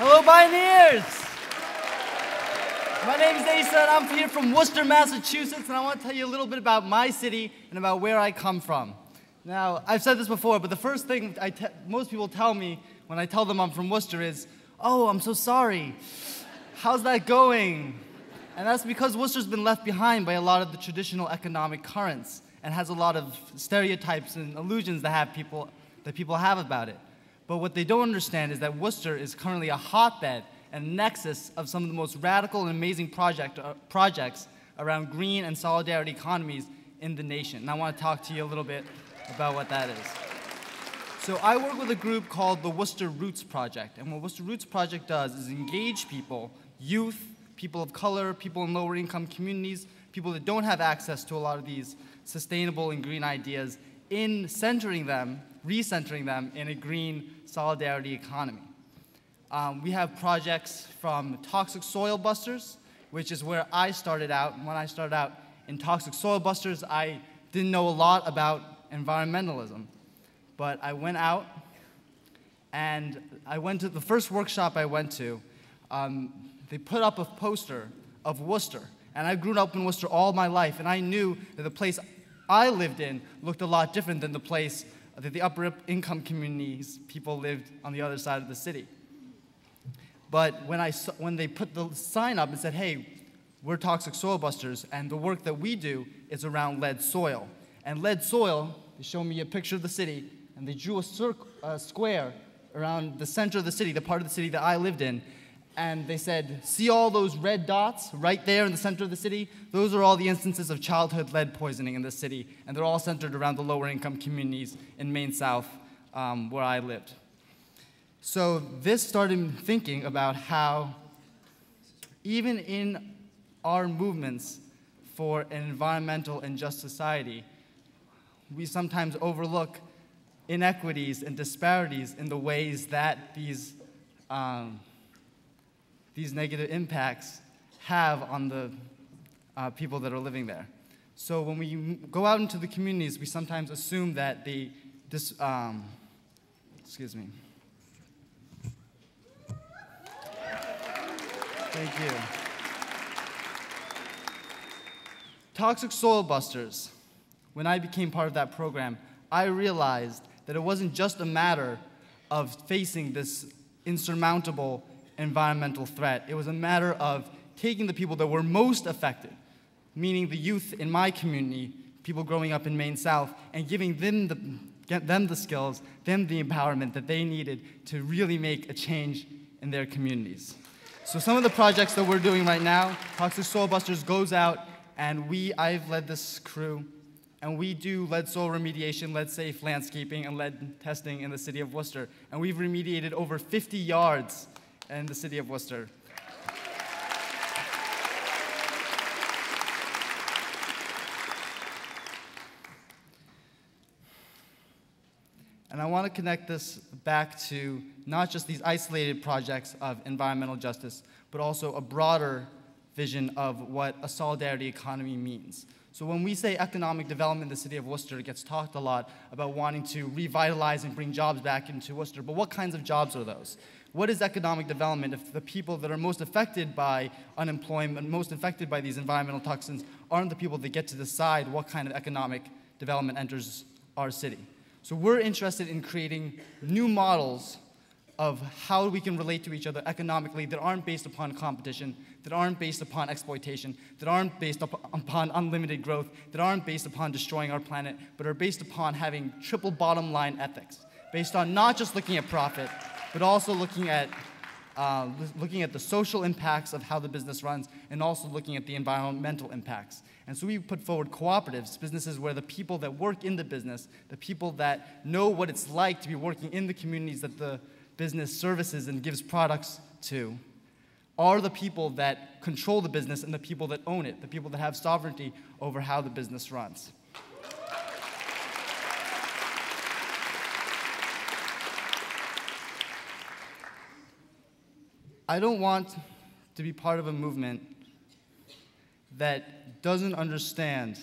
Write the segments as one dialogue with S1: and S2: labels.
S1: Hello, Bioneers! My name is Asa, and I'm here from Worcester, Massachusetts, and I want to tell you a little bit about my city and about where I come from. Now, I've said this before, but the first thing most people tell me when I tell them I'm from Worcester is, "Oh, I'm so sorry. How's that going?" And that's because Worcester's been left behind by a lot of the traditional economic currents and has a lot of stereotypes and illusions that people have about it. But what they don't understand is that Worcester is currently a hotbed and nexus of some of the most radical and amazing projects around green and solidarity economies in the nation. And I want to talk to you a little bit about what that is. So I work with a group called the Worcester Roots Project. And what Worcester Roots Project does is engage people, youth, people of color, people in lower income communities, people that don't have access to a lot of these sustainable and green ideas, in recentering them in a green solidarity economy. We have projects from Toxic Soil Busters, which is where I started out. And when I started out in Toxic Soil Busters, I didn't know a lot about environmentalism. But I went out, and I went to the first workshop I went to. They put up a poster of Worcester. And I grew up in Worcester all my life, and I knew that the place I lived in looked a lot different than the place that the upper income communities people lived on the other side of the city. But when they put the sign up and said, "Hey, we're Toxic Soil Busters, and the work that we do is around lead soil." And lead soil, they showed me a picture of the city, and they drew a square around the center of the city, the part of the city that I lived in. And they said, "See all those red dots right there in the center of the city? Those are all the instances of childhood lead poisoning in the city, and they're all centered around the lower income communities in Maine South, where I lived." So this started me thinking about how even in our movements for an environmental and just society, we sometimes overlook inequities and disparities in the ways that these negative impacts have on the people that are living there. So when we go out into the communities, we sometimes assume that excuse me. Thank you. Toxic Soil Busters. When I became part of that program, I realized that it wasn't just a matter of facing this insurmountable environmental threat. It was a matter of taking the people that were most affected, meaning the youth in my community, people growing up in Maine South, and giving them the skills, them the empowerment that they needed to really make a change in their communities. So some of the projects that we're doing right now, Toxic Soil Busters goes out, and I've led this crew, and we do lead soil remediation, lead safe landscaping, and lead testing in the city of Worcester. And we've remediated over 50 yards in the city of Worcester. And I want to connect this back to not just these isolated projects of environmental justice, but also a broader vision of what a solidarity economy means. So when we say economic development in the city of Worcester, it gets talked a lot about wanting to revitalize and bring jobs back into Worcester. But what kinds of jobs are those? What is economic development if the people that are most affected by unemployment, most affected by these environmental toxins, aren't the people that get to decide what kind of economic development enters our city? So we're interested in creating new models of how we can relate to each other economically that aren't based upon competition, that aren't based upon exploitation, that aren't based upon unlimited growth, that aren't based upon destroying our planet, but are based upon having triple bottom line ethics, based on not just looking at profit, but also looking at the social impacts of how the business runs, and also looking at the environmental impacts. And so we put forward cooperatives, businesses where the people that work in the business, the people that know what it's like to be working in the communities that the business services and gives products to, are the people that control the business and the people that own it, the people that have sovereignty over how the business runs. I don't want to be part of a movement that doesn't understand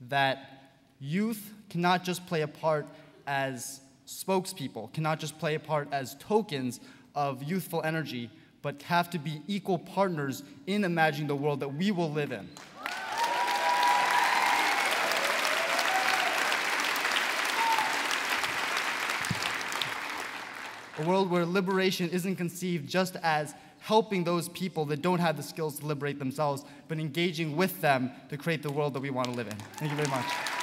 S1: that youth cannot just play a part as spokespeople, cannot just play a part as tokens of youthful energy, but have to be equal partners in imagining the world that we will live in. A world where liberation isn't conceived just as helping those people that don't have the skills to liberate themselves, but engaging with them to create the world that we want to live in. Thank you very much.